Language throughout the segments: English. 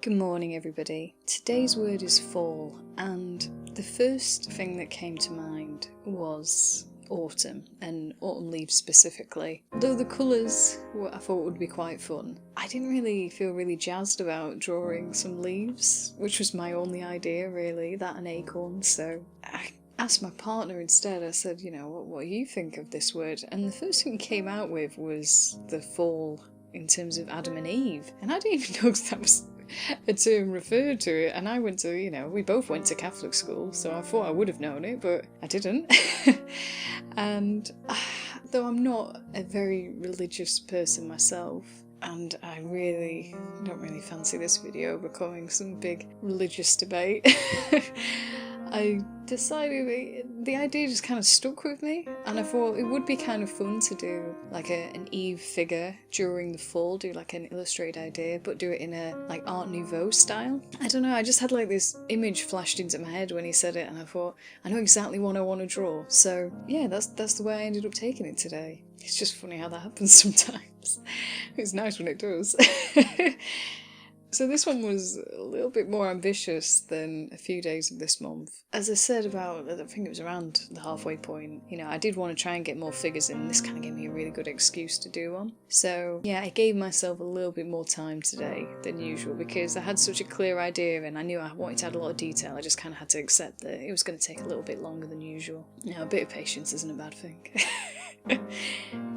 Good morning everybody. Today's word is fall, and the first thing that came to mind was autumn, and autumn leaves specifically. Though the colours I thought would be quite fun, I didn't really feel really jazzed about drawing some leaves, which was my only idea really, that and acorns, so I asked my partner instead. I said, what do you think of this word? And the first thing he came out with was the fall in terms of Adam and Eve, and I didn't even know that was a term referred to it, and I went to, we both went to Catholic school, so I thought I would have known it, but I didn't. And though I'm not a very religious person myself, and I really don't really fancy this video becoming some big religious debate, I decided the idea just kind of stuck with me, and I thought it would be kind of fun to do like an Eve figure during the fall, do like an illustrated idea, but do it in a like Art Nouveau style. I don't know, I just had like this image flashed into my head when he said it, and I thought, I know exactly what I want to draw. So yeah, that's the way I ended up taking it today. It's just funny how that happens sometimes. It's nice when it does. So this one was a little bit more ambitious than a few days of this month. As I said about, I think it was around the halfway point, I did want to try and get more figures in, and this kind of gave me a really good excuse to do one. So yeah, I gave myself a little bit more time today than usual because I had such a clear idea and I knew I wanted to add a lot of detail. I just kind of had to accept that it was going to take a little bit longer than usual. A bit of patience isn't a bad thing.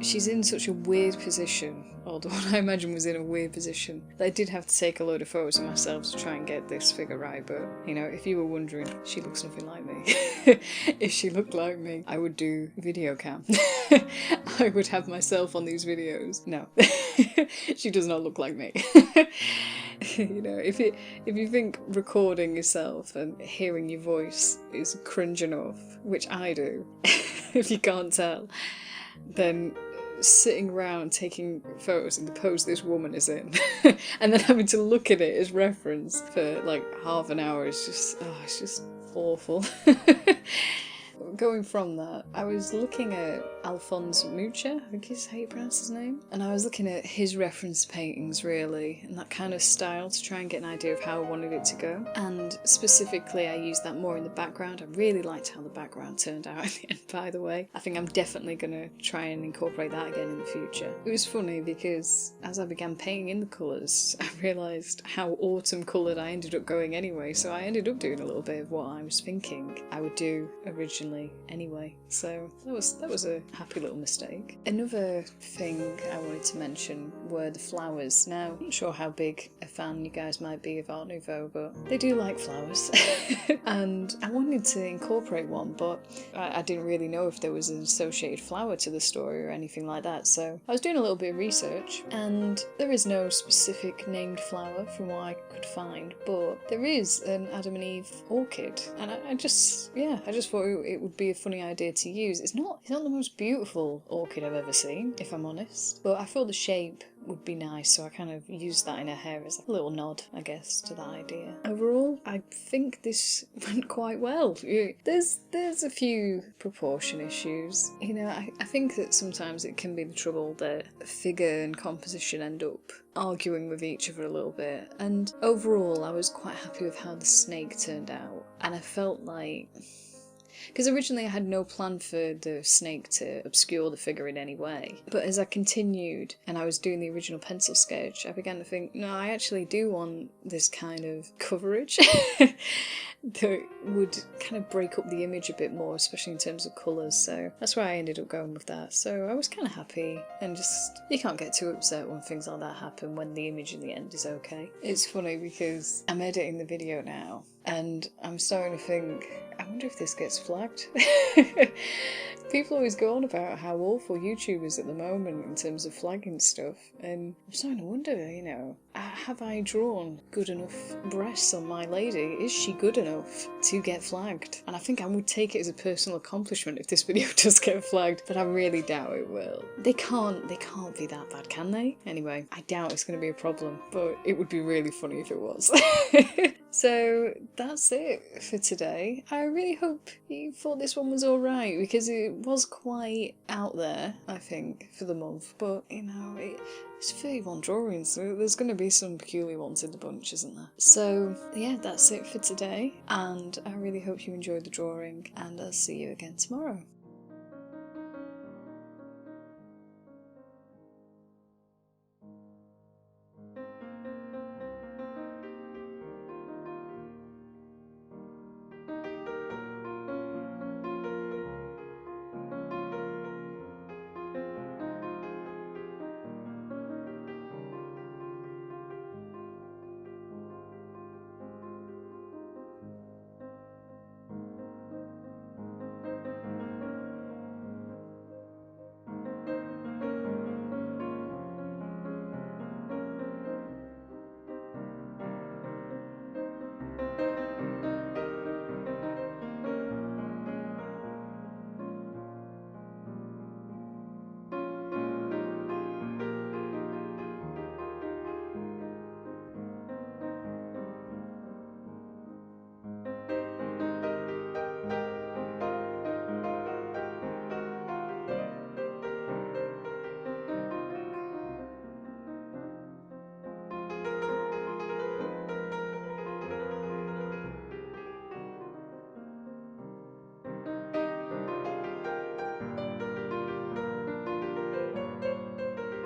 She's in such a weird position, or the one I imagine was in a weird position, that I did have to take a load of photos of myself to try and get this figure right, but, if you were wondering, she looks nothing like me. If she looked like me, I would do video cam. I would have myself on these videos. No, she does not look like me. If you think recording yourself and hearing your voice is cringe enough, which I do, if you can't tell, then sitting around taking photos in the pose this woman is in and then having to look at it as reference for like half an hour is just, it's just awful. Going from that, I was looking at Alphonse Mucha, I think is how you pronounce his name, and I was looking at his reference paintings really, and that kind of style to try and get an idea of how I wanted it to go. And specifically I used that more in the background. I really liked how the background turned out in the end, by the way. I think I'm definitely going to try and incorporate that again in the future. It was funny because as I began painting in the colours, I realised how autumn coloured I ended up going anyway, so I ended up doing a little bit of what I was thinking I would do originally anyway, so that was a happy little mistake. Another thing I wanted to mention were the flowers. Now, I'm not sure how big a fan you guys might be of Art Nouveau, but they do like flowers. And I wanted to incorporate one, but I didn't really know if there was an associated flower to the story or anything like that, so I was doing a little bit of research, and there is no specific named flower from what I could find, but there is an Adam and Eve orchid, and I just thought it would be a funny idea to use. It's not the most beautiful orchid I've ever seen, if I'm honest, but I thought the shape would be nice, so I kind of used that in her hair as a little nod, I guess, to that idea. Overall, I think this went quite well. There's a few proportion issues. I think that sometimes it can be the trouble that figure and composition end up arguing with each other a little bit, and overall I was quite happy with how the snake turned out, and I felt like, because originally I had no plan for the snake to obscure the figure in any way, but as I continued and I was doing the original pencil sketch, I began to think, no, I actually do want this kind of coverage that would kind of break up the image a bit more, especially in terms of colours, so that's why I ended up going with that. So I was kind of happy, and just, you can't get too upset when things like that happen when the image in the end is okay. It's funny because I'm editing the video now, and I'm starting to think, I wonder if this gets flagged. People always go on about how awful YouTube is at the moment in terms of flagging stuff, and I'm starting to wonder, have I drawn good enough breasts on my lady? Is she good enough to get flagged? And I think I would take it as a personal accomplishment if this video does get flagged, but I really doubt it will. They can't be that bad, can they? Anyway, I doubt it's going to be a problem, but it would be really funny if it was. So that's it for today. I really hope you thought this one was alright, because it was quite out there, I think, for the month, but it's 31 drawings, so there's going to be definitely some peculiar ones in the bunch, isn't there? So yeah, that's it for today, and I really hope you enjoyed the drawing, and I'll see you again tomorrow.